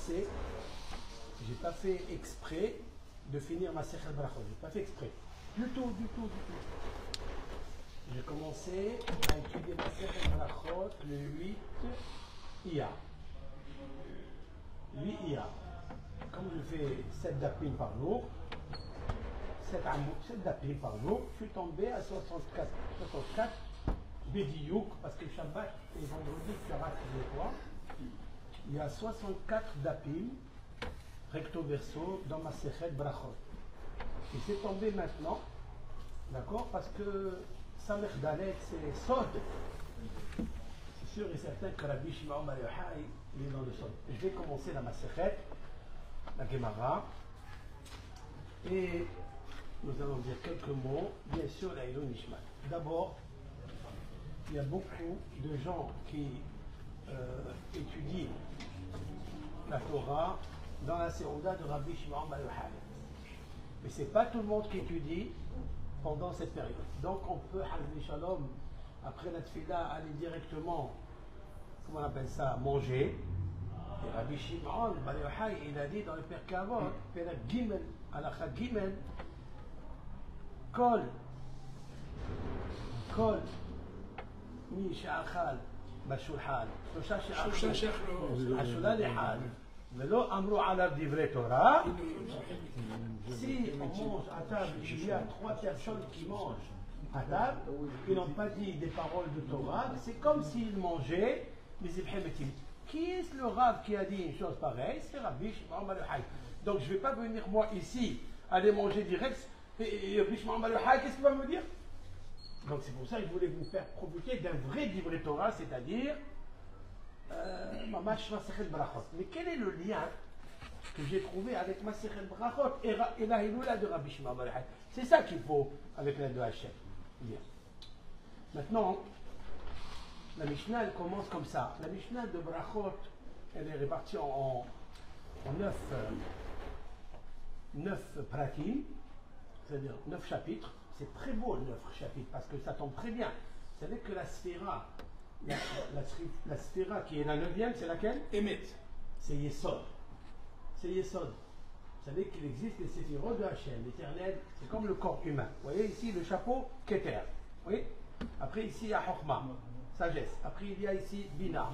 commencé, j'ai pas fait exprès de finir ma Masechet Brachot. J'ai pas fait exprès. Du tout. J'ai commencé à étudier ma Masechet Brachot le 8 IA. 8 IA. Comme je fais 7 dapim par jour, 7 dapim par jour, je suis tombé à 64 Bédiouk, parce que Shabbat et vendredi, tu rates les fois. Il y a 64 dapim, recto verso, dans ma Masechet Brachot. Et c'est tombé maintenant, d'accord, parce que Samech Dalet, c'est Sod. C'est sûr et certain que Rabbi Shimon Bar Yochai, il est dans le Sod. Je vais commencer la Masechet, la Gemara, et nous allons dire quelques mots, bien sûr, la Ilou Nishmat. D'abord, il y a beaucoup de gens qui étudient la Torah dans la Séouda de Rabbi Shimon Bar Yochai. Mais ce n'est pas tout le monde qui étudie pendant cette période. Donc on peut, Hazbi Shalom, après la Tfila, aller directement, comment on appelle ça, manger. Et Rabbi Shimon Bar Yochai, il a dit dans le Pirkei Avot, Perek Gimel, Halakha Gimel, Kol, מי שאכל בשולחן, שלושה שאכלו השולה לחד, ולא אמרו עליו דברי תורה, si on mange à table, il y a 3 personnes qui mangent à table, qui n'ont pas dit des paroles de Torah, c'est comme s'ils mangeaient les Ibhemetim. Qui est le Rav qui a dit une chose pareille? C'est Rabbi Shimon Bar Yochai. Donc je ne vais pas venir moi ici, aller manger direct, et Rabbi Shimon Bar Yochai, qu'est-ce qu'il va me dire? Donc c'est pour ça que je voulais vous faire profiter d'un vrai Divrei Torah, c'est-à-dire Mamash Masechet Brachot. Mais quel est le lien que j'ai trouvé avec Masechet Brachot et la Hiloula de Rabbi Shimon Bar Yochai? C'est ça qu'il faut avec l'aide de Hachem. Bien. Maintenant, la Mishnah, elle commence comme ça. La Mishnah de Brachot, elle est répartie en 9 pratim, c'est-à-dire 9 chapitres. C'est très beau, 9 chapitres, parce que ça tombe très bien. Vous savez que la sphéra, la sphéra qui est la 9e, c'est laquelle? Emet. C'est Yesod. C'est Yesod. Vous savez qu'il existe les séphirot de Hachem, l'éternel, c'est comme le corps humain. Vous voyez ici le chapeau, Keter. Oui. Après ici il y a Chokhmah, sagesse. Après il y a ici Bina,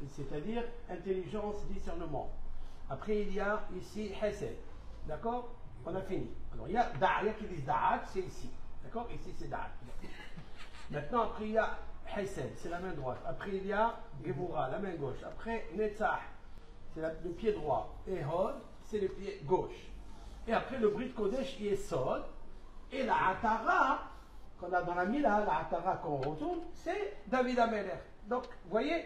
c'est-à-dire intelligence, discernement. Après il y a ici Hesed. D'accord? On a fini. Alors il y a Da'ya qui dit Da'at, c'est ici. D'accord? Ici c'est Da'at. Maintenant après il y a Hesed, c'est la main droite. Après il y a Gevura, la main gauche. Après Netzach, c'est le pied droit. Et Hod, c'est le pied gauche. Et après le Brit Kodesh, Yesod. Et la Atara, qu'on a dans la Mila, la Atara qu'on retourne, c'est David Ameler. Donc vous voyez,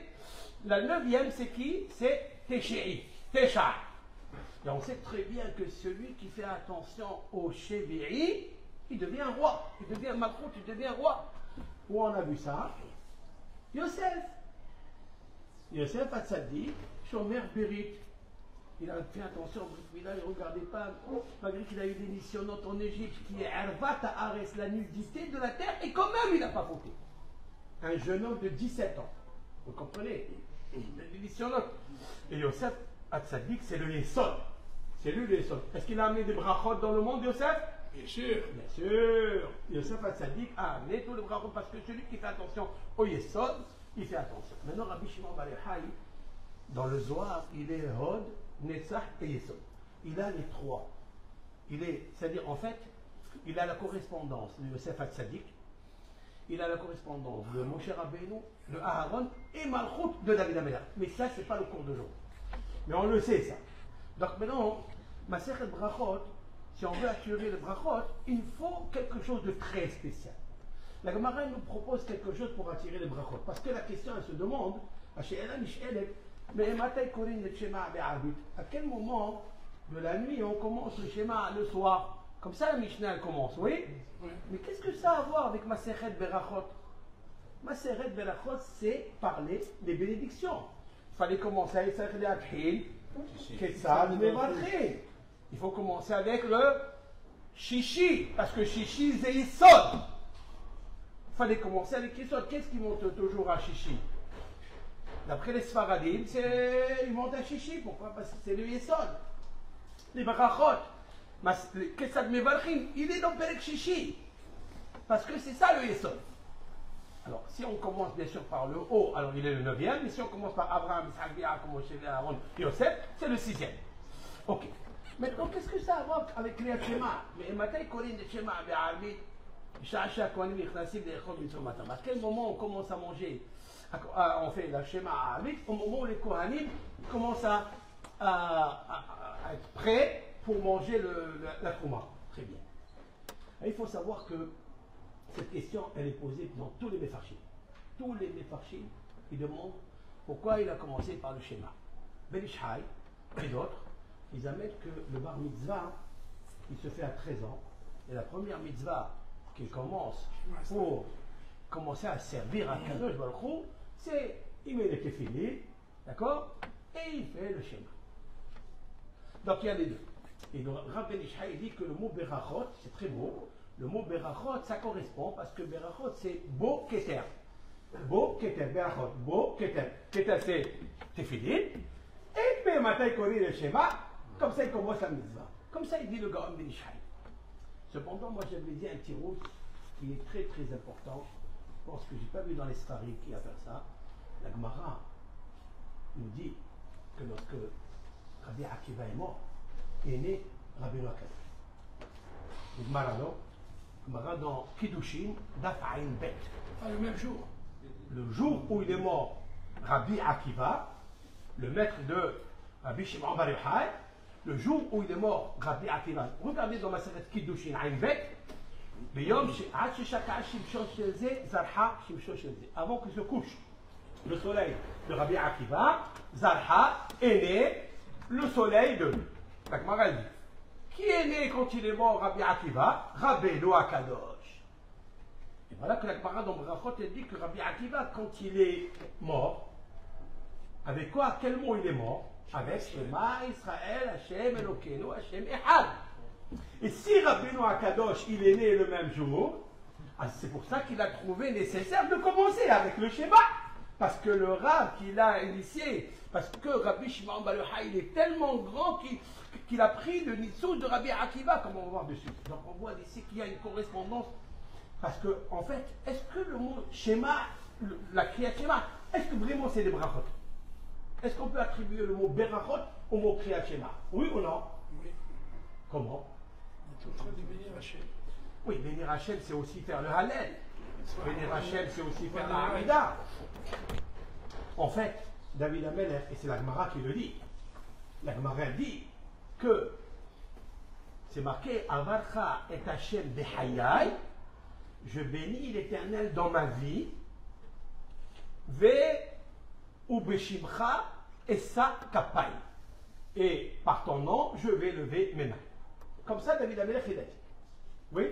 la 9e c'est qui? C'est Teshei, Tesha. Et on sait très bien que celui qui fait attention au Shevi'i, il devient roi, il devient Malchut, il devient roi. Où on a vu ça? Yosef. Yosef Hatzadik, Shomer Berit. Il a fait attention au Brit Mila, il ne regardait pas, malgré qu'il a eu des missionnotes en Égypte, qui est Ervat Haaretz, la nudité de la terre, et quand même il n'a pas fauté. Un jeune homme de 17 ans. Vous comprenez? Il a des missionnotes. Et Yosef Hatzadik, c'est le Yesod. C'est lui le Yesod. Est-ce qu'il a amené des brachot dans le monde, Yosef? Bien sûr. Bien sûr. Yosef Hatzadik a amené tous les brachot parce que celui qui fait attention au Yesod, il fait attention. Maintenant, Rabbi Shimon Bar Yochai, dans le Zohar, il est Hod, Netzach et Yesod. Il a les 3. C'est-à-dire, en fait, il a la correspondance de Yosef Hatzadik, il a la correspondance de Moshe Rabbeinu, de Aaron et Malchut de David Ameler. Mais ça, ce n'est pas le cours de jour. Mais on le sait, ça. Donc maintenant, Masechet Brachot, si on veut assurer le Brachot, il faut quelque chose de très spécial. La Gemara nous propose quelque chose pour attirer les Brachot. Parce que la question, elle se demande, à quel moment de la nuit on commence le schéma le soir? Comme ça la Mishnah elle commence, oui? Mais qu'est-ce que ça a à voir avec Masechet Berachot? Masechet Berachot, c'est parler des bénédictions. Il fallait commencer avec Masechet Akhil, Ketsad, Mevarchin. Il faut commencer avec le Shishi, parce que Shishi, c'est Yesod. Il fallait commencer avec Yesod. Qu'est-ce qui monte toujours à Shishi? D'après les Sfaradim, ils montent à Chichi. Pourquoi? Parce que c'est le Yesod. Les Barachot, Kessad Mevarchim, il est dans Perek Chichi. Parce que c'est ça le Yesod. Alors, si on commence bien sûr par le haut, alors il est le 9e. Mais si on commence par Abraham, Isaac, Yaakov, Moshe, Aaron, Yosef, c'est le 6e. Ok. Maintenant, qu'est-ce que ça a à voir avec Kriyat Shema? Mais Matai Korin de Shema, Be'arbi, Sha'asha, Kohanim, Yichnasim, De'echot, Mitzvot, Matam. À quel moment on commence à manger? On fait la Shema à au moment où les Kohanim commencent à être prêts pour manger la Trouma. Très bien. Et il faut savoir que cette question, elle est posée dans tous les Mefarshim. Tous les Mefarshim, ils demandent pourquoi il a commencé par le Shema. Ben Ishai et d'autres, ils amènent que le bar mitzvah, il se fait à 13 ans. Et la première mitzvah qu'il commence pour commencer à servir à Kadosh Baruch Hu, c'est il met les tefillin, d'accord, et il fait le Shema. Donc il y a les deux. Et le Rav Ben Ishai dit que le mot berachot, c'est très beau. Le mot berachot, ça correspond parce que berachot, c'est beau keter. Beau keter, berachot, beau keter. Keter, c'est tefillin. Et puis maintenant, il connaît le schéma. Comme ça, il commence la mitzvah. Comme ça, il dit le Gaon Ben Ishai. Cependant, moi, j'avais dit un petit route qui est très très important. Je pense que je n'ai pas vu dans les Sfarim qui a fait ça. La Gemara nous dit que lorsque Rabbi Akiva est mort, est né Rabbi Akadosh. La Gemara, non? Gemara dans Kiddushin, Daf Ayin Bet. Le même jour. Le jour où il est mort, Rabbi Akiva, le maître de Rabbi Shimon Bar Yochai, le jour où il est mort, Rabbi Akiva. Regardez dans ma série Kiddushin Ayin Bet. Avant que se couche le soleil de Rabbi Akiva, Zarha est né le soleil de la Gemara dit. Qui est né quand il est mort, Rabbi Akiva? Rabbeinu Akadosh. Et voilà que la Gemara dans Brachot elle dit que Rabbi Akiva, quand il est mort, avec quoi? Quel mot il est mort? Avec Shema Israël, Hashem Elokeinu, Hashem Echad. Et si Rabbeinu Akadosh, il est né le même jour, c'est pour ça qu'il a trouvé nécessaire de commencer avec le schéma. Parce que le Rav qu'il a initié, parce que Rabbi Shimon Bar Yochai, il est tellement grand qu'il a pris le nitsou de Rabbi Akiva, comme on va voir dessus. Donc on voit ici qu'il y a une correspondance. Parce que, en fait, est-ce que le mot schéma, la kriyat Shema, est-ce que vraiment c'est des brachot? Est-ce qu'on peut attribuer le mot berachot au mot kriyat Shema? Oui ou non? Oui. Comment? On est en train de bénir Hachem. Oui, bénir Hachem, c'est aussi faire le Hallel. Bénir Hachem, c'est aussi faire la Hamida. En fait, David Amelech, et c'est la Gemara qui le dit, la Gemara dit que c'est marqué Avarcha et Hachem behayai, je bénis l'Éternel dans ma vie, ve ou beshimcha et sa kapai. Et par ton nom, je vais lever mes mains. Comme ça, David Amelech, il a dit. Oui?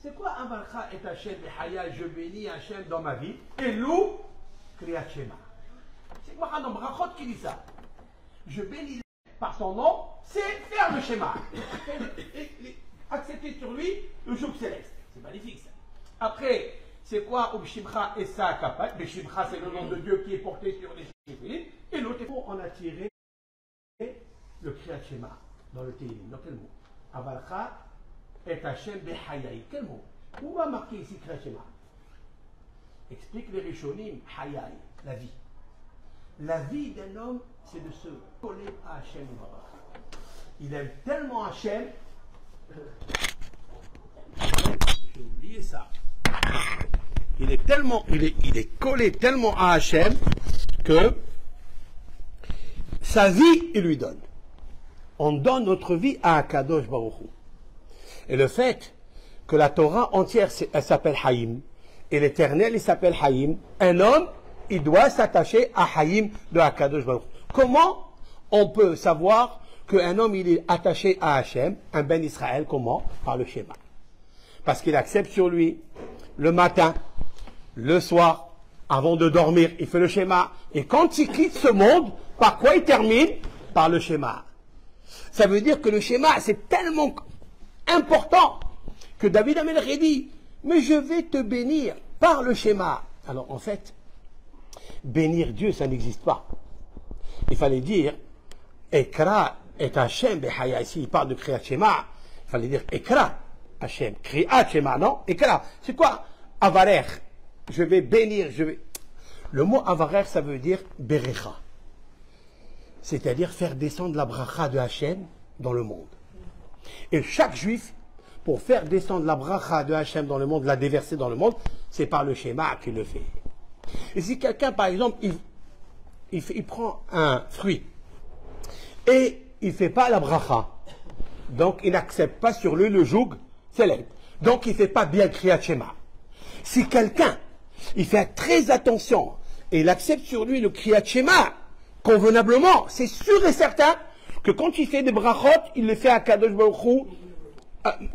C'est quoi Avarcha et Hachem behayai, je bénis Hachem dans ma vie, et lou kriyat Shema. C'est Gemara dans Brachot qui dit ça. Je bénis par son nom, c'est faire le schéma. Accepter sur lui le joug céleste. C'est magnifique ça. Après, c'est quoi Ubshimcha et sa kapat? Beshimcha, c'est le nom de Dieu qui est porté sur les Shifrim. Et l'autre, on a tiré le Kriyat Shema dans le Tehillim. Dans quel mot? Avalcha et Hashem behayai. Quel mot? Où va marquer ici Kriyat Shema? Explique les Rishonim, hayai, la vie. La vie d'un homme, c'est de se coller à Hachem. Il aime tellement Hachem. J'ai oublié ça. Il est collé tellement à Hachem que sa vie, il lui donne. On donne notre vie à Akadosh Baruch Hu. Et le fait que la Torah entière, elle s'appelle Haïm, et l'Éternel, il s'appelle Haïm, un homme, il doit s'attacher à Haïm de Akadosh Baruch Hu. Comment on peut savoir qu'un homme, il est attaché à Hachem, un Ben Israël, comment? Par le schéma. Parce qu'il accepte sur lui, le matin, le soir, avant de dormir, il fait le schéma. Et quand il quitte ce monde, par quoi il termine? Par le schéma. Ça veut dire que le schéma, c'est tellement important que David Amelech dit, mais je vais te bénir par le schéma. Alors en fait, Bénir Dieu, ça n'existe pas. Il fallait dire Ekra et Hachem Behaya. Ici, il parle de Kriyat Shema. Il fallait dire Ekra Hachem. Kriyat Shema, non? Ekra. C'est quoi? Avarer. Je vais bénir, je vais. Le mot Avarer, ça veut dire Berecha. C'est-à-dire faire descendre la bracha de Hachem dans le monde. Et chaque juif, pour faire descendre la bracha de Hachem dans le monde, la déverser dans le monde, c'est par le schéma qu'il le fait. Et si quelqu'un, par exemple, il prend un fruit et il ne fait pas la bracha, donc il n'accepte pas sur lui le joug célèbre. Donc il ne fait pas bien Kriyat Shema. Si quelqu'un, il fait très attention et il accepte sur lui le Kriyat Shema convenablement, c'est sûr et certain que quand il fait des brachot, il les fait à Kadosh Baruch Hu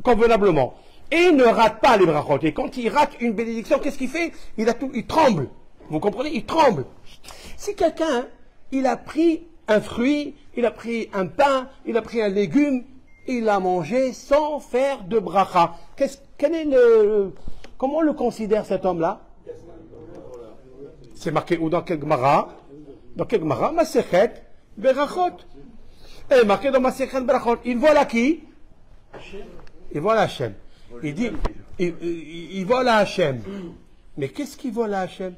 convenablement. Et il ne rate pas les brachot. Et quand il rate une bénédiction, qu'est-ce qu'il fait? Il tremble. Vous comprenez? Il tremble. Si quelqu'un, il a pris un fruit, il a pris un pain, il a pris un légume, il l'a mangé sans faire de bracha. Comment on le considère cet homme-là? C'est marqué où dans quel Gemara? Dans quel Gemara? Masechet Berachot. Et marqué dans Masechet Berachot. Il vole à qui? Il vole à Hachem. Il dit, il vole à Hachem. Mais qu'est-ce qu'il vole à Hachem?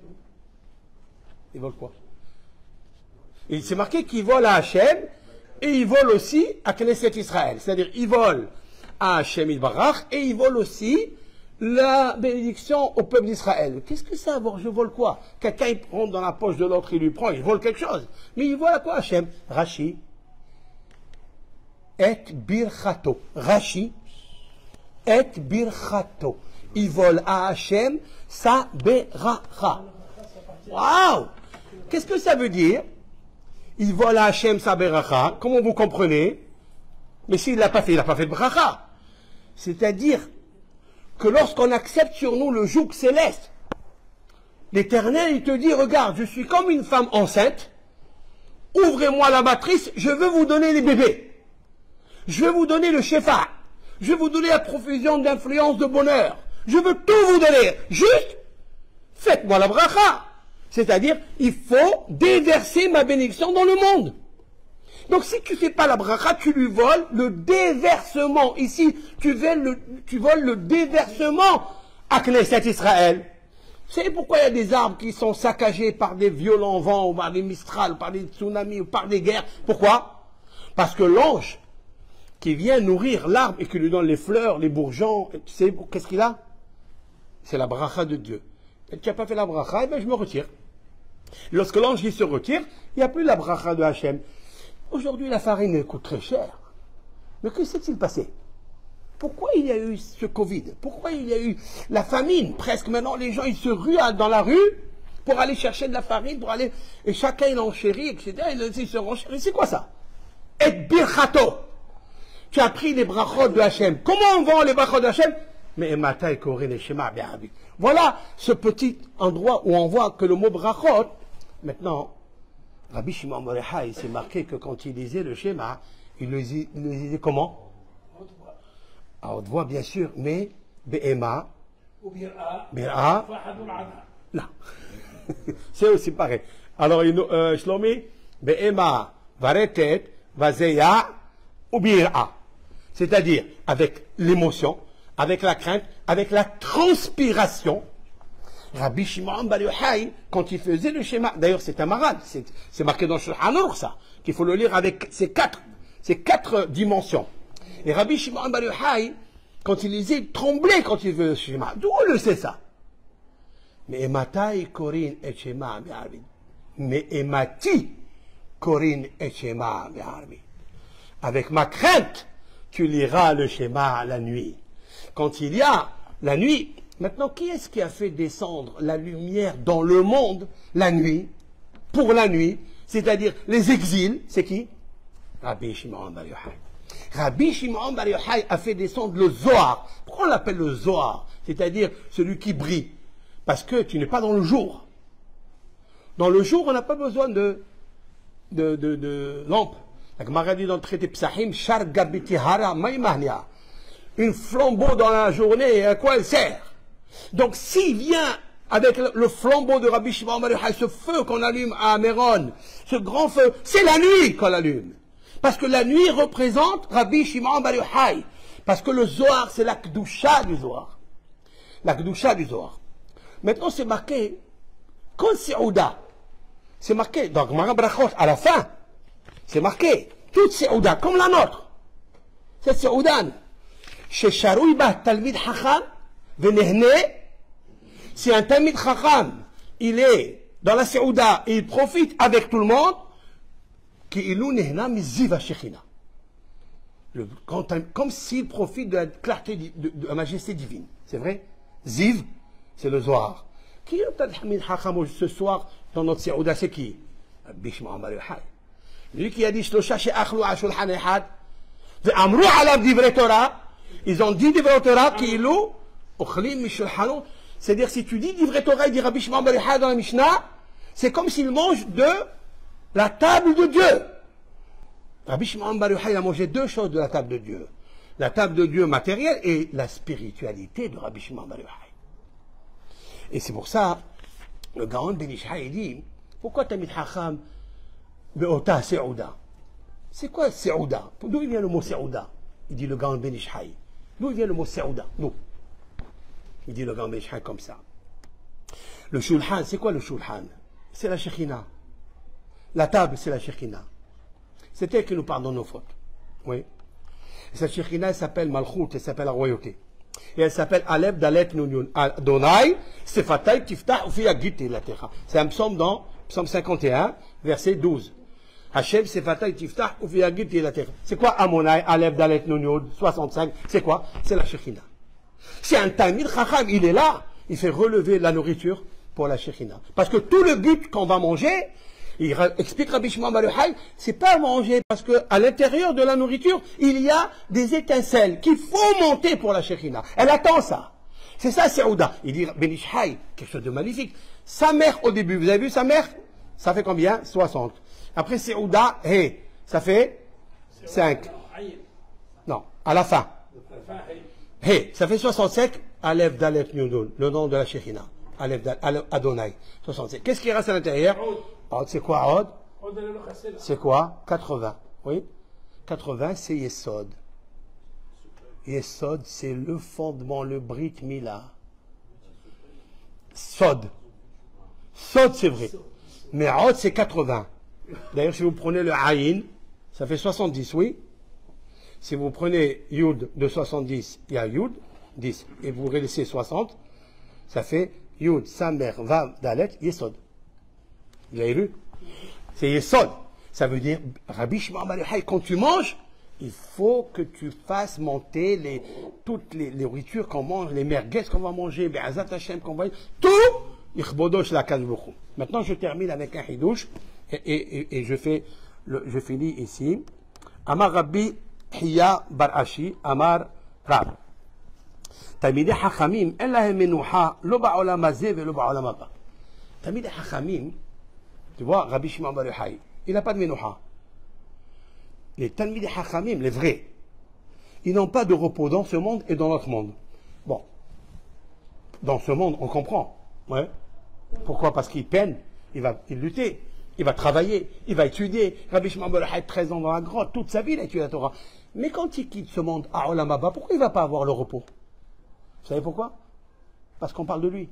Il vole quoi? Il s'est marqué qu'il vole à Hachem et il vole aussi à Knesset Israël. C'est-à-dire, il vole à Hachem Yitbarach et il vole aussi la bénédiction au peuple d'Israël. Qu'est-ce que ça, je vole quoi? Quelqu'un, il prend dans la poche de l'autre, il lui prend, il vole quelque chose. Mais il vole à quoi, Hachem? Rashi. Et birchato. Rashi. Et birchato. Il vole à Hachem sa beracha. Waouh! Qu'est-ce que ça veut dire? Il vole à Hachem sa beracha. Comment vous comprenez? Mais s'il ne l'a pas fait, il n'a pas fait de beracha. C'est-à-dire que lorsqu'on accepte sur nous le joug céleste, l'Éternel, il te dit, regarde, je suis comme une femme enceinte, ouvrez-moi la matrice, je veux vous donner les bébés. Je veux vous donner le shefa. Je veux vous donner la profusion d'influence, de bonheur. Je veux tout vous donner. Juste, faites-moi la bracha. C'est-à-dire, il faut déverser ma bénédiction dans le monde. Donc, si tu ne fais pas la bracha, tu lui voles le déversement. Ici, tu voles le déversement à Knesset Israël. Vous savez pourquoi il y a des arbres qui sont saccagés par des violents vents, ou par des Mistral, par des tsunamis, ou par des guerres? Pourquoi? Parce que l'ange qui vient nourrir l'arbre et qui lui donne les fleurs, les bourgeons, tu sais, qu'est-ce qu'il a? C'est la bracha de Dieu. Et tu n'as pas fait la bracha, eh bien je me retire. Lorsque l'ange se retire, il n'y a plus la bracha de Hachem. Aujourd'hui, la farine elle coûte très cher. Mais que s'est-il passé? Pourquoi il y a eu ce Covid? Pourquoi il y a eu la famine? Presque maintenant, les gens ils se ruent dans la rue pour aller chercher de la farine, pour aller et chacun il enchérit, etc. Il se renchérit. C'est quoi ça? Et birchato. Tu as pris les brachot de Hachem. Comment on vend les brachot de Hachem? Mais Emata et Korin et Shema Be'avi. Voilà ce petit endroit où on voit que le mot brachot, maintenant, Rabbi Shimon Bar Yochai, il s'est marqué que quand il lisait le schéma, il le lisait comment? À haute voix, bien sûr, mais Be'ema, Bir'a, là. C'est aussi pareil. Alors, Shlomi, Be'ema, Varetet, Vazeya, ou Bir'a. C'est-à-dire, avec l'émotion, avec la crainte, avec la transpiration. Rabbi Shimon Bar Yochai, quand il faisait le schéma, d'ailleurs c'est un marad, c'est marqué dans Shulchan Aruch ça, qu'il faut le lire avec ces quatre dimensions. Et Rabbi Shimon Bar Yochai, quand il lisait, il tremblait quand il faisait le schéma. D'où on le sait ça? Mais Ematai Korin et Shema Be'arvit. Mais Emati Korin et Shema Be'arvit. Avec ma crainte, tu liras le schéma la nuit. Quand il y a la nuit, maintenant, qui est-ce qui a fait descendre la lumière dans le monde la nuit, pour la nuit, c'est-à-dire les exils, c'est qui? Rabbi Shimon Bar Yochai. Rabbi Shimon Bar Yochai a fait descendre le Zohar. Pourquoi on l'appelle le Zohar? C'est-à-dire celui qui brille. Parce que tu n'es pas dans le jour. Dans le jour, on n'a pas besoin de lampe. La Gemara dit dans le traité Psahim, Shar Gabiti Hara Maïmahnia. Une flambeau dans la journée, à quoi elle sert? Donc s'il vient avec le flambeau de Rabbi Shimon Bar Yochai, ce feu qu'on allume à Méron, ce grand feu, c'est la nuit qu'on l'allume. Parce que la nuit représente Rabbi Shimon Bar Yochai. Parce que le Zohar, c'est la Kedusha du Zohar. La Kedusha du Zohar. Maintenant, c'est marqué, quand c'est Ouda, c'est marqué, donc Mara Brachot, à la fin, c'est marqué, toute c'est Ouda, comme la nôtre. C'est Oudan. Chez Sharouiba, Talmid Chacham, Venehne, si un Talmid Chacham, il est dans la Séouda et il profite avec tout le monde, Ki'ilu Nehna Miziva Shechina. Comme s'il profite de la clarté de la majesté divine. C'est vrai? Ziv, c'est le Zohar. Qui est le Talmid Chacham ce soir dans notre Séouda? C'est qui? Rabbi Shimon Bar Yochai. Lui qui a dit Shlosha she'achlu al shulchan echad, ve'amru alav divrei Torah, ils ont dit divrei Torah, ki'ilu ochlim mishulchano. C'est-à-dire, si tu dis divrei Torah, il dit Rabbi Shimon Bar Yochai dans la Mishnah, c'est comme s'il mange de la table de Dieu. Rabbi Shimon Bar Yochai a mangé deux choses de la table de Dieu. La table de Dieu matérielle et la spiritualité de Rabbi Shimon Bar Yochai. Et c'est pour ça, le Gaon Ben Ishai dit, pourquoi Talmid Chacham be'ota se'ouda? C'est quoi se'ouda? D'où il vient le mot se'ouda? Il dit le Gaon Ben Ishai. D'où il vient le mot se'ouda? D'où? Il dit le Gaon Ben Ishai comme ça. Le shulchan, c'est quoi le shulchan? C'est la Shekhinah. La table, c'est la Shekhinah. C'est elle qui nous pardonne nos fautes. Oui. Et cette Shekhinah, elle s'appelle Malchut, elle s'appelle la royauté. Et elle s'appelle Alef Dalet Nun Adonai, Sefatay Tiftah Ufi Agit Elatecha. C'est un psaume dans Psaume 51, verset 12. Hashem Sefatay Tiftah Ufi Agit Elatecha. C'est quoi Amonai, Alef Dalet Nun 65? C'est quoi? C'est la Shekhinah. C'est un Talmid Chacham, il est là, il fait relever la nourriture pour la Shekhinah. Parce que tout le but qu'on va manger, il explique Rabbi Shimon Bar Yochai, c'est pas manger, parce que à l'intérieur de la nourriture, il y a des étincelles qu'il faut monter pour la Shekhinah. Elle attend ça. C'est ça, c'est Ouda. Il dit Ben Ishai, quelque chose de magnifique. Sa mère au début, vous avez vu sa mère? Ça fait combien? 60. Après c'est Ouda, He, ça fait 5. Non, à la fin. He, ça fait 67, Alef Dalet Nudon, le nom de la Shekhinah. Alef Dalet Adonai, 67. Qu'est-ce qui reste à l'intérieur? C'est quoi Od? C'est quoi? 80. Oui. 80, c'est Yesod. Yesod, c'est le fondement, le Brit Mila. Sod. Sod, c'est vrai. Mais Od, c'est 80. D'ailleurs, si vous prenez le Aïn, ça fait 70, oui. Si vous prenez Yud de 70, il y a Yud, 10. Et vous laissez 60, ça fait Yud, Samer, Vav, Dalet, Yesod. Vous avez vu? C'est Yesod. Ça veut dire, Rabbi Shimon Bar Yochai, quand tu manges, il faut que tu fasses monter toutes les nourritures qu'on mange, les merguez qu'on va manger, Be'azat Hashem qu'on va... Tout, Yichbodosh la Kadbouchou. Maintenant, je termine avec un hidouche, et je finis ici. Amar Rabbi Hiya Bar Ashi, Amar Rab. Talmidei Chachamim, en lahem menucha, lo ba'olam hazeh velo ba'olam haba. Talmidei Chachamim, tu vois, Rabbi Shimon Bar Yochai, il n'a pas de menucha. Les Talmidei Chachamim, les vrais, ils n'ont pas de repos dans ce monde et dans l'autre monde. Bon, dans ce monde, on comprend. Ouais. Pourquoi? Parce qu'il peine, il va lutter, il va travailler, il va étudier. Rabbi Shimon Bar Yochai, 13 ans dans la grotte, toute sa vie, il a étudié la Torah. Mais quand il quitte ce monde à Olam Haba, pourquoi il ne va pas avoir le repos? Vous savez pourquoi? Parce qu'on parle de lui.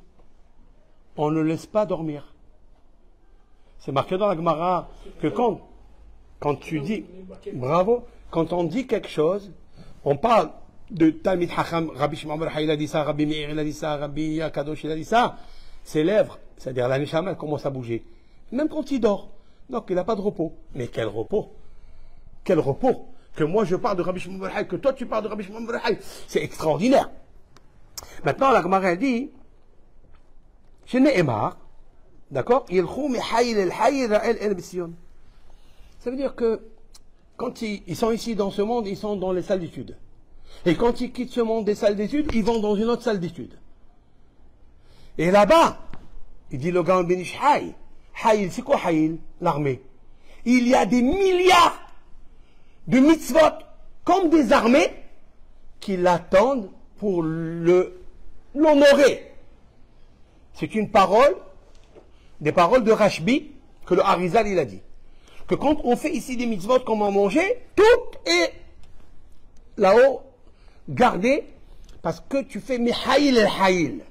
On ne le laisse pas dormir. C'est marqué dans la Gemara que quand tu dis, bravo, quand on dit quelque chose, on parle de Talmid Chacham, Rabbi Shimon Bar Yochai, il a dit ça, Rabbi Meir, il a dit ça, Rabbi Kadosh, il a dit ça, ses lèvres, c'est-à-dire la neshama, elle commence à bouger. Même quand il dort. Donc il n'a pas de repos. Mais quel repos? Quel repos? Que moi je parle de Rabbi Shimon Bar Yochai, que toi tu parles de Rabbi Shimon Bar Yochai. C'est extraordinaire. Maintenant, la Gemara dit, chez Ne'emar, d'accord, ça veut dire que quand ils sont ici dans ce monde, ils sont dans les salles d'études. Et quand ils quittent ce monde des salles d'études, ils vont dans une autre salle d'études. Et là-bas, il dit le Gaon Ben Ishai, Hayil, c'est quoi Hayil? L'armée. Il y a des milliards de mitzvot, comme des armées, qui l'attendent pour l'honorer. c'est une parole, des paroles de Rashbi, que le Harizal il a dit. Que quand on fait ici des mitzvot, comment manger, tout est là-haut gardé, parce que tu fais Mihaïl el Haïl.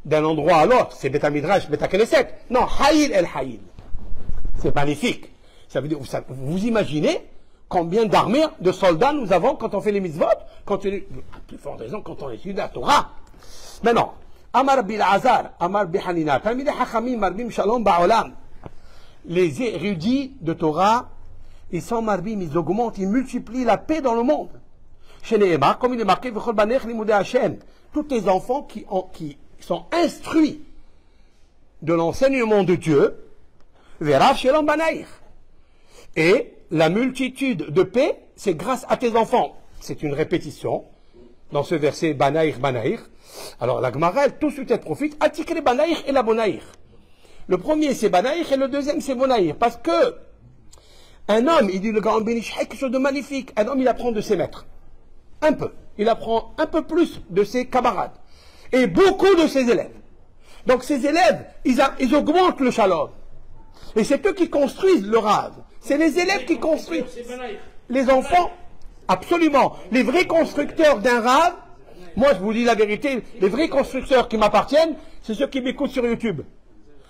D'un endroit à l'autre, c'est Beta Midrash, Beta Knesset. Non, Haïl el Haïl. C'est magnifique. Ça veut dire, vous imaginez combien d'armées, de soldats nous avons quand on fait les mitzvot, quand on, à plus forte raison, quand on étudie la Torah. Maintenant, Amar bil Azar, Amar bihanina, Talmidei Chachamim marbim shalom ba'olam. Les érudits de Torah, ils sont marbim, ils augmentent, ils multiplient la paix dans le monde. Chez Nehemar, comme il est marqué, V'chol banech limudei Hashem, tous les enfants qui sont instruits de l'enseignement de Dieu, Verav shalom banaich. Et la multitude de paix, c'est grâce à tes enfants. C'est une répétition dans ce verset Banaïr, Banaïr. Alors la Gemara, elle tout de suite elle profite. Atikre Banaïr et la Bonaïr. Le premier c'est Banaïr et le deuxième c'est Bonaïr. Parce que un homme, il dit le grand Bénish, quelque chose de magnifique. Un homme, il apprend de ses maîtres. Un peu. Il apprend un peu plus de ses camarades. Et beaucoup de ses élèves. Donc ces élèves, ils augmentent le shalom. Et c'est eux qui construisent le rave. C'est les élèves qui construisent. Les enfants, absolument. Les vrais constructeurs d'un rave, moi je vous dis la vérité, les vrais constructeurs qui m'appartiennent, c'est ceux qui m'écoutent sur YouTube,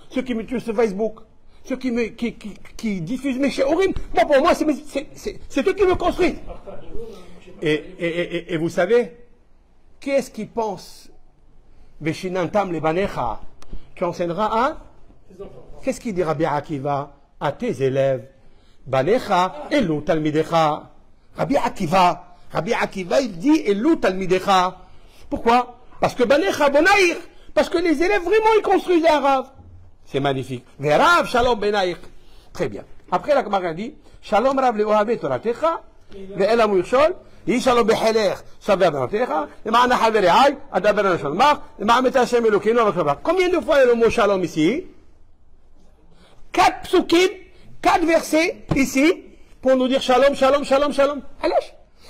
ceux qui m'écoutent sur Facebook, ceux qui diffusent mes shiurim. Moi, pour moi, c'est eux qui me construisent. Et vous savez, qui est-ce qui pense, Veshinantam le Banecha, qui enseignera à? Qu'est-ce qu'il dit Rabbi Akiva à tes élèves? Banecha, Elou Talmidecha. Rabbi Akiva, il dit Elou Talmidecha. Pourquoi? Parce que Banecha Bonaïr, parce que les élèves vraiment ils construisent un rave. C'est magnifique. Verav Shalom Benaïr. Très bien. Après la Gemara dit Shalom Rav Leohavé Toratecha, Ve'ela Muychol, Yi Shalom Becheler, Shaber Benatecha, Ema'ana Havereai, Adaber Shalmach, Ema'amet Hashem Elokeinu Avakabak. Combien de fois est le mot Shalom ici? 4 psukim, 4 versets ici, pour nous dire Shalom, Shalom, Shalom, Shalom.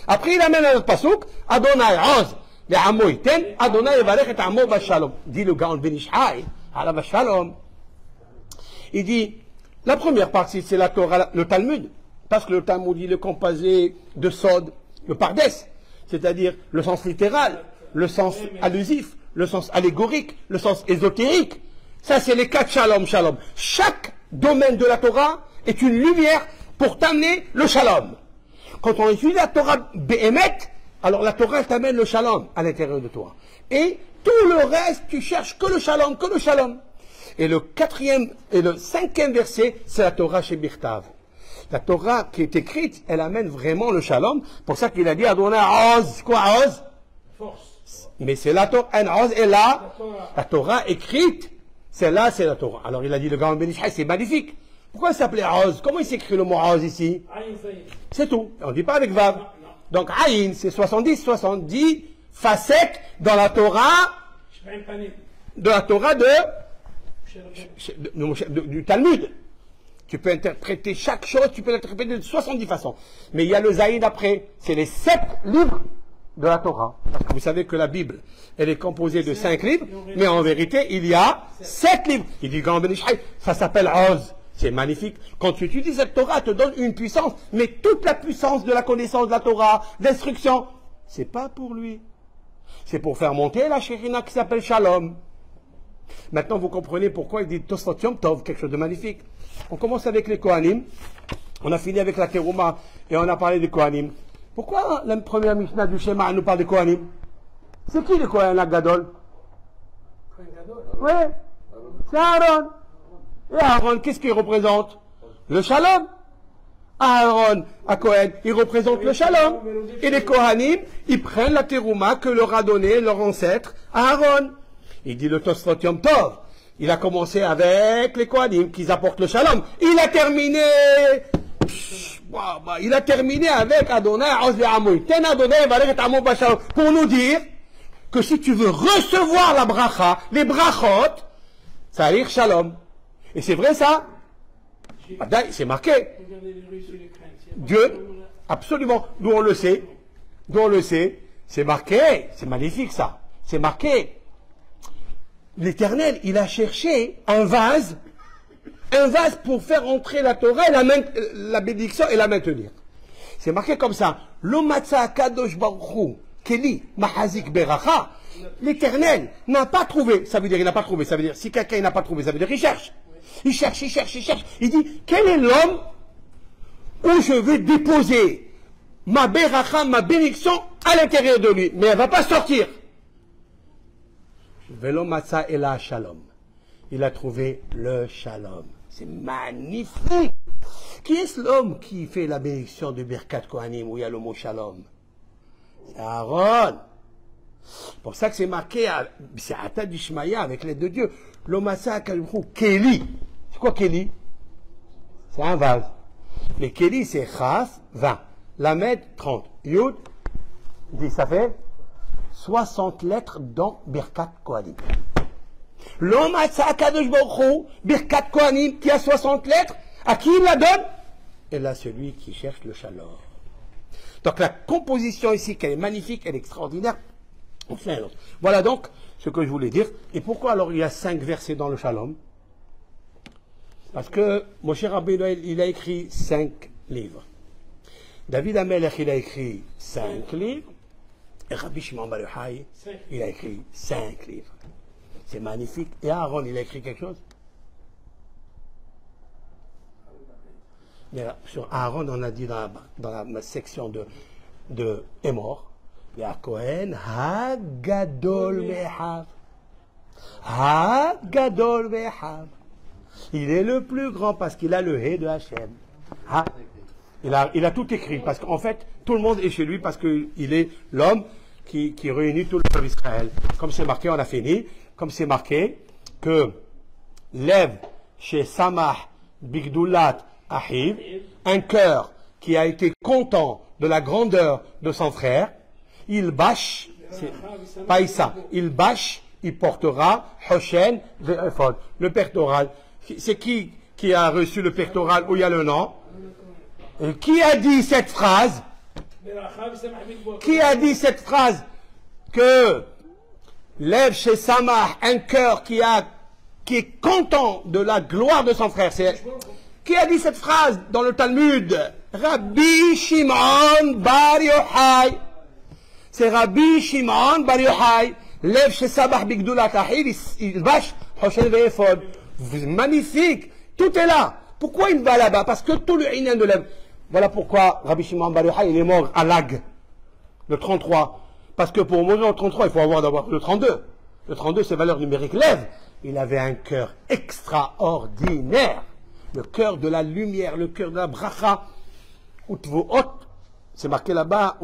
Après il amène un autre pasuk, Adonai Oz, Le'amo Iten, Adonai Yevarech et Amo Bashalom. Dit le Gaon Ben Ishai, Ala Bashalom. Il dit, la première partie c'est la Torah, le Talmud, parce que le Talmud il est composé de Sod, le Pardes, c'est-à-dire le sens littéral, le sens allusif, le sens allégorique, le sens ésotérique. Ça c'est les 4 Shalom, Shalom. Chaque domaine de la Torah est une lumière pour t'amener le Shalom. Quand on étudie la Torah Behemet, alors la Torah elle t'amène le Shalom à l'intérieur de toi. Et tout le reste, tu cherches que le Shalom, que le Shalom. Et le 4e et le 5e verset, c'est la Torah chez Birtav. La Torah qui est écrite, elle amène vraiment le Shalom. Pour ça qu'il a dit Adonai Oz. Quoi Oz? Force. Mais c'est la Torah. Oz est là. La Torah écrite, celle-là, c'est la Torah. Alors il a dit le grand Ben Ishai, c'est magnifique. Pourquoi il s'appelait Oz? Comment il s'écrit le mot Oz ici? C'est tout. On ne dit pas avec Vav. Donc Aïn, c'est 70 facettes dans la Torah. De la Torah du Talmud. Tu peux interpréter chaque chose, tu peux l'interpréter de 70 façons. Mais il y a le Zaïd après, c'est les 7 livres de la Torah. Parce que vous savez que la Bible, elle est composée de 5 livres, mais en vérité, il y a 7 livres. Il dit Grand Ben Ishai, ça s'appelle Oz. C'est magnifique. Quand tu utilises cette Torah, elle te donne une puissance, mais toute la puissance de la connaissance de la Torah, d'instruction, c'est pas pour lui. C'est pour faire monter la Shérina qui s'appelle Shalom. Maintenant, vous comprenez pourquoi il dit Tosfot Yom Tov, quelque chose de magnifique. On commence avec les Kohanim. On a fini avec la Terouma et on a parlé des Kohanim. Pourquoi la première Mishnah du Shema nous parle des Kohanim? C'est qui les Kohanim, la Gadol? Oui, c'est Aaron. Et Aaron, qu'est-ce qu'il représente? Le Shalom. Aaron, à Kohen, il représente le Shalom. Et les Kohanim, ils prennent la Terouma que leur a donné leur ancêtre Aaron. Il dit le Tosfot Yom Tov. Il a commencé avec les Kohanim qui apportent le Shalom. Il a terminé avec Adonai Oz Ve'amoy. Ten Adonai Yevarech et Amo Bashalom. Pour nous dire que si tu veux recevoir la bracha, les brachot, ça va dire Shalom. Et c'est vrai ça? C'est marqué. Dieu, absolument. D'où on le sait. C'est marqué. C'est magnifique ça. C'est marqué. l'Éternel, il a cherché un vase pour faire entrer la Torah et la bénédiction et la maintenir. C'est marqué comme ça. L'Omatsa Kadosh Baruch Keli Mahazik Beracha. L'Éternel n'a pas trouvé. Ça veut dire il n'a pas trouvé. Ça veut dire si quelqu'un n'a pas trouvé, ça veut dire il cherche. Il cherche. Il dit quel est l'homme où je vais déposer ma Beracha, ma bénédiction à l'intérieur de lui. Mais elle ne va pas sortir. Velo Matsa Ela Shalom. Il a trouvé le Shalom. C'est magnifique. Qui est l'homme qui fait la bénédiction de Birkat Kohanim où il y a le mot Shalom? C'est Aaron. C'est pour ça que c'est marqué, c'est Atad Ishmaïa avec l'aide de Dieu. L'Omasa Kalibou, Kéli. C'est quoi Kéli? C'est un vase. Mais Kéli, c'est Chas, 20. Lamed, 30. Yud, ça fait 60 lettres dans Birkat Kohanim. L'Omasa Kadosh Baruch Hu, Birkat Kohanim, qui a 60 lettres, à qui il la donne? Et là, celui qui cherche le Shalom. Donc la composition ici, qu'elle est magnifique, elle est extraordinaire. On fait un autre. Voilà donc ce que je voulais dire. Et pourquoi alors il y a 5 versets dans le Shalom? Parce que Moshe Rabbeinu, il a écrit 5 livres. David Amelech, il a écrit 5 livres. Et Rabbi Shimon Bar Yochai, il a écrit 5 livres. C'est magnifique. Et Aaron, il a écrit quelque chose? Mais sur Aaron, on a dit dans la section de Émor, il y a Kohen, Ha-Gadol Ve'Hav. Ha-Gadol Ve'Hav. Il est le plus grand parce qu'il a le He de Hachem. Ha. Il a tout écrit parce qu'en fait, tout le monde est chez lui parce qu'il est l'homme qui réunit tout le peuple d'Israël. Comme c'est marqué, on a fini, comme c'est marqué que lève chez Samah Bigdoulat Ahiv, un cœur qui a été content de la grandeur de son frère, il bâche, pas Issa, il bâche, il portera Hoshen Ve'ephod. Le pectoral. C'est qui a reçu le pectoral où il y a le nom? Et qui a dit cette phrase? Qui a dit cette phrase que lève chez Samah un cœur qui est content de la gloire de son frère? Qui a dit cette phrase dans le Talmud? Rabbi Shimon Bar Yochai. C'est Rabbi Shimon Bar Yochai. Lève chez Samah Bigdoulat Ahiv, il bâche Hoshen Ve'ephod. Magnifique. Tout est là. Pourquoi il va là-bas? Parce que tout le Inan de lève. Voilà pourquoi Rabbi Shimon Bar Yochai, il est mort à Lag, le 33. Parce que pour mourir au 33, il faut avoir d'abord le 32. Le 32, c'est valeur numérique lève. Il avait un cœur extraordinaire. Le cœur de la lumière, le cœur de la bracha. C'est marqué là-bas.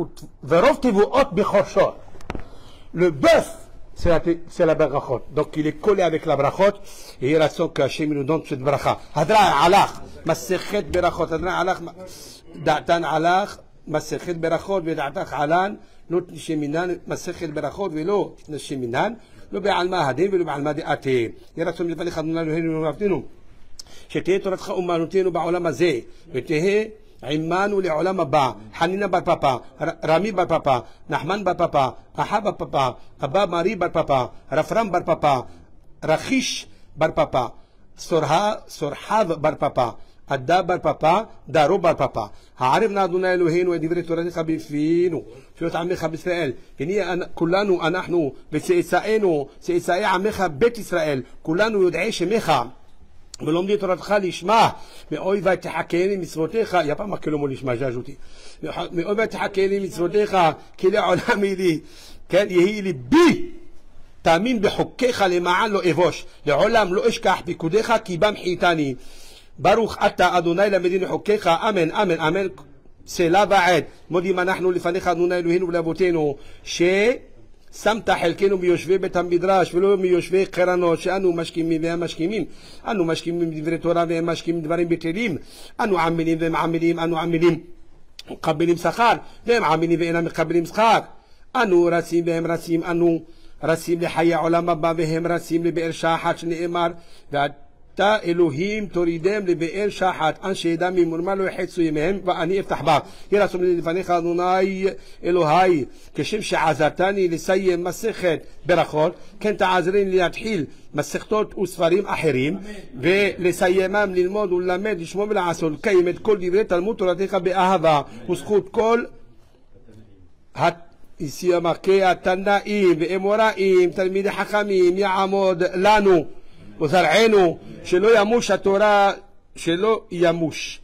Le bœuf, c'est la brachot. Donc il est collé avec la brachot. Et il raison que Hachem nous donne cette bracha. Hadra alach, masechet berachot. Hadra alach, da'atan alach, masechet berachot, veda'atach alan, not sheminan, masechet berachot, velo sheminan, לא בעלמא הדין ולא בעלמא דעתה. יהי רצון מלפניך אדוני אלוהינו ולמלכותנו שתהא תורתך אומנותנו בעולם הזה ותהא עמנו לעולם הבא. חנינה בר פפא, רמי בר פפא, נחמן בר פפא, אחא בר פפא, אבא מרי בר פפא, רפרם בר פפא, רכיש בר פפא, סורחב בר פפא, עדה בר פפא, דרו בר פפא. הערב נא אדוני אלוהינו את דברי תורתך בפינו, פיות עמך בישראל. ונהיה כולנו אנחנו וצאצאינו, צאצאי עמך בית ישראל, כולנו יודעי שמך. ולומדי תורתך לשמה, מאויבי תחכני מצוותיך, il n'y a pas marqué le mot לשמה, j'ai ajouté. מאויבי תחכני מצוותיך, כי לעולם לי, כן, יהי לי בי, תאמין בחוקיך למען לא אבוש, לעולם לא אשכח פיקודיך כי בם חייתני. ברוך אתה אדוני למדין חוקיך, אמן, אמן, אמן, סלה ועד. מודים אנחנו לפניך אדוני אלוהינו ולאבותינו, שמת חלקנו מיושבי בית המדרש ולא מיושבי קרנות, שאנו משכימים והם משכימים, אנו משכימים דברי תורה והם משכימים דברים בטלים, אנו עמלים והם עמלים, אנו עמלים מקבלים שכר והם עמלים ואינם מקבלים שכר, אנו רצים והם רצים, אנו רצים לחיי העולם הבא והם רצים לבאר שחת שנאמר אתה אלוהים תורידם לבאר שחת, אנשי ידע ממורמה לא יחצו ימיהם ואני אפתח בה. יהיה רצון לפניך אדוני אלוהי, כשם שעזרתני לסיים מסכת ברכות, כן תעזרני להתחיל מסכתות וספרים אחרים ולסיימם ללמוד וללמד, לשמוע ולעשות, לקיים את כל דברי תלמוד תורתך באהבה וזכות כל סיימקי התנאים ואמוראים תלמידי חכמים יעמוד לנו וזרענו, שלא ימוש התורה, שלא ימוש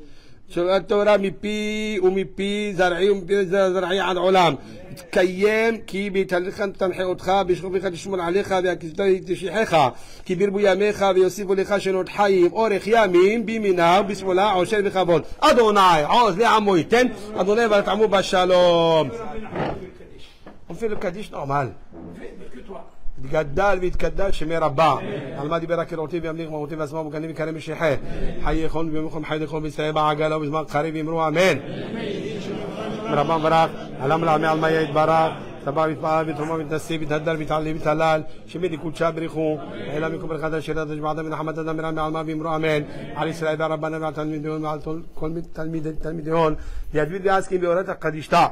התורה מפי ומפי זרעי ומפי זרעי עד עולם, תקיים כי בהתהלכך תנחה אותך בשכבך תשמור עליך והכיסותיך תשיחך, כי ברבו ימיך ויוסיפו לך שנות חיים אורך ימים בימינה ובשמאלה עושר וכבוד. אדוני עוז לעמו ייתן, אדוני ותעמו בשלום. אפילו קדיש נורמל תגדל ויתקדש שמי רבה על מה דיבר הקראותי וימליך מהותי ועצמו מגנים וקרם ושיחה חי יכול ויומכם חי יכול וישראל בעגלה ובזמן קריב אמרו אמן רבה מברך עלם לעמי על מה יתברך סבא מתפעל ותרומה מתנשא ותהדר ותעלה ותהלל שמי קודשה בריחו אלא מקום ברכת השרת שבעדה מנחמת אדם מרמי על מה ואמרו אמן על ישראל והרבנה ועל תלמידיון ועל כל תלמידיון וידביד ועסקים באורת הקדישתה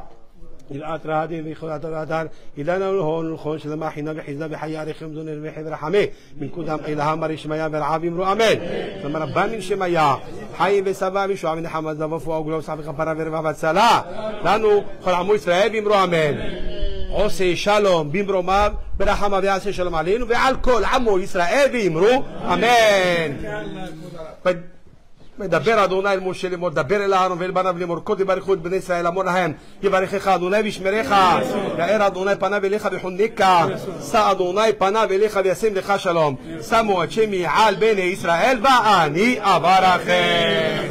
إلى أترادي بخلات الأدار إلى نورهون الخون شلما حين بحزنا بحيا رخم دون الريح برحمه من كودهم إلى همر شمايا بالعابي مرؤمن ثم ربان من شمايا حي بسبب شو من حمد ضفوا أقولوا صاحب خبر برفع السلام لأنه خل عمو إسرائيل بمرؤمن عوسي شالوم بمرؤمن برحمة بيعسى شالوم علينا وعلى كل عمو إسرائيل بمرؤ أمين מדבר אדוני אל משה לאמור, דבר אל אהרון ואל בניו לאמור, כה תברכו את בני ישראל, אמור להם, יברכך אדוני וישמרך, יאר אדוני פניו אליך ויחונקה, שא אדוני פניו אליך וישים לך שלום, שמו את שמי על בני ישראל ואני אברכם.